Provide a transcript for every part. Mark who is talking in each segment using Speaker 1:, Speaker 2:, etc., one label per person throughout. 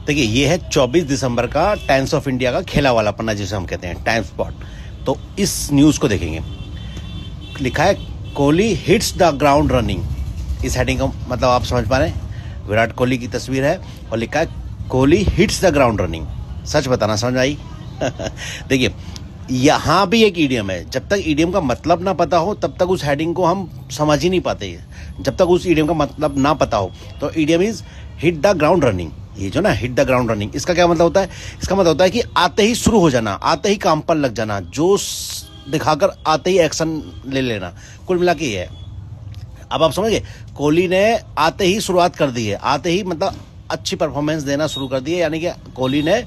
Speaker 1: देखिए ये है 24 दिसंबर का टाइम्स ऑफ इंडिया का खेला वाला पन्ना जिसे हम कहते हैं टाइम स्पॉट। तो इस न्यूज़ को देखेंगे, लिखा है Kohli hits the ground running. इस हेडिंग का मतलब आप समझ पा रहे हैं, विराट कोहली की तस्वीर है और लिखा है Kohli hits the ground running. सच बताना, समझ आई? देखिए यहाँ भी एक ईडियम है, जब तक ईडियम का मतलब ना पता हो तब तक उस हेडिंग को हम समझ ही नहीं पाते। जब तक उस ईडियम का मतलब ना पता हो तो idiom is hit the ground running. ये जो ना हिट द ग्राउंड रनिंग, इसका क्या मतलब होता है? इसका मतलब होता है कि आते ही शुरू हो जाना, आते ही काम पर लग जाना, जोश दिखाकर आते ही एक्शन ले लेना। कुल मिला के ये है। अब आप समझिए, कोहली ने आते ही शुरुआत कर दी है, आते ही मतलब अच्छी परफॉर्मेंस देना शुरू कर दी है, यानी कि कोहली ने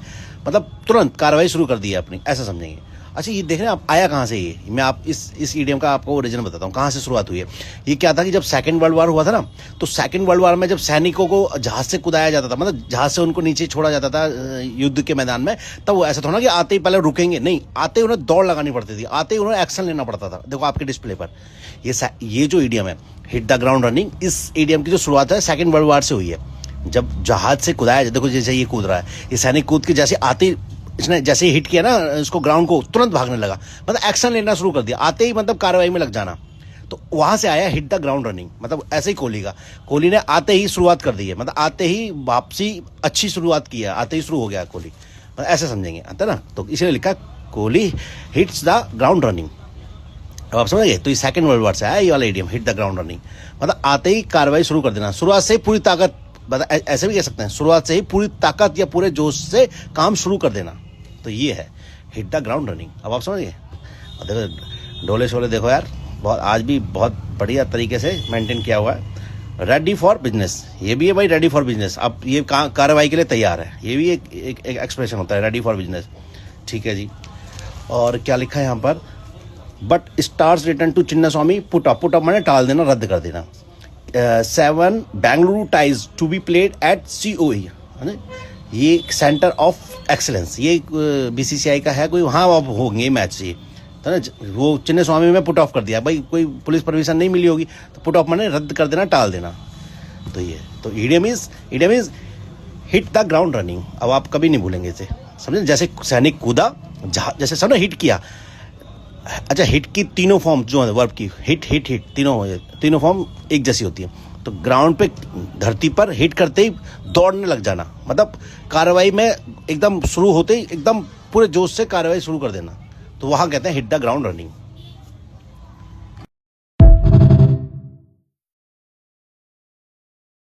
Speaker 1: मतलब तुरंत कार्रवाई शुरू कर दी है अपनी, ऐसा समझेंगे। अच्छा ये देख रहे हैं आप, आया कहाँ से ये? मैं आप इस ईडियम का आपको ओरिजिन बताता हूँ, कहाँ से शुरुआत हुई है। ये क्या था कि जब सेकंड वर्ल्ड वॉर हुआ था ना, तो सेकंड वर्ल्ड वॉर में जब सैनिकों को जहाज से कुदाया जाता था, मतलब जहाज से उनको नीचे छोड़ा जाता था युद्ध के मैदान में, तब वो ऐसा था ना कि आते ही पहले रुकेंगे नहीं, आते ही उन्हें दौड़ लगानी पड़ती थी, आते ही उन्हें एक्शन लेना पड़ता था। देखो आपके डिस्प्ले पर ये जो ईडियम है हिट द ग्राउंड रनिंग, इस ईडियम की जो शुरुआत है सेकंड वर्ल्ड वॉर से हुई है। जब जहाज से कुदाया, देखो जैसे ये कूद रहा है, ये सैनिक कूद के जैसे आते इसने जैसे ही हिट किया ना इसको ग्राउंड को, तुरंत भागने लगा, मतलब एक्शन लेना शुरू कर दिया, आते ही मतलब कार्रवाई में लग जाना। तो वहां से आया हिट द ग्राउंड रनिंग, मतलब ऐसे ही कोहली ने आते ही शुरुआत कर दी है, मतलब आते ही वापसी अच्छी शुरुआत की है, आते ही शुरू हो गया कोहली, मतलब ऐसे समझेंगे, आता ना। तो इसलिए लिखा Kohli hits the ground running. अब आप समझिए, तो ये सेकंड वर्ल्ड वॉर से आया ये वाला idiom hit the ground running, मतलब आते ही कार्रवाई शुरू कर देना, शुरुआत से ही पूरी ताकत, ऐसे भी कह सकते हैं शुरुआत से ही पूरी ताकत या पूरे जोश से काम शुरू कर देना। तो ये है हिट द ग्राउंड रनिंग। अब आप समझिए, देखो डोले शोले देखो यार, बहुत आज भी बहुत बढ़िया तरीके से मेंटेन किया हुआ है। रेडी फॉर बिजनेस, ये भी है भाई, रेडी फॉर बिजनेस। अब ये कार्रवाई के लिए तैयार है, ये भी एक एक्सप्रेशन होता है, रेडी फॉर बिजनेस। ठीक है जी। और क्या लिखा है यहाँ पर, but stars return to Chinnaswamy put up मैंने टाल देना, रद्द कर देना। 7 Bengaluru ties to be played at COE, ये सेंटर ऑफ एक्सीलेंस, ये BCCI का है कोई, वहाँ अब होंगे मैच ये, तो ना वो चिन्नास्वामी में पुट ऑफ कर दिया भाई, कोई पुलिस परमिशन नहीं मिली होगी, तो पुट ऑफ मैंने रद्द कर देना, टाल देना। तो ये तो idiom is hit the ground running. अब आप कभी नहीं भूलेंगे इसे, समझे? जैसे सैनिक कूदा, जैसे सब ना हिट किया। अच्छा हिट की तीनों फॉर्म जो है वर्ब की, हिट हिट हिट, तीनों फॉर्म एक जैसी होती है। तो ग्राउंड पे धरती पर हिट करते ही दौड़ने लग जाना, मतलब कार्रवाई में एकदम शुरू होते ही एकदम पूरे जोश से कार्रवाई शुरू कर देना, तो वहाँ कहते हैं हिट द ग्राउंड रनिंग।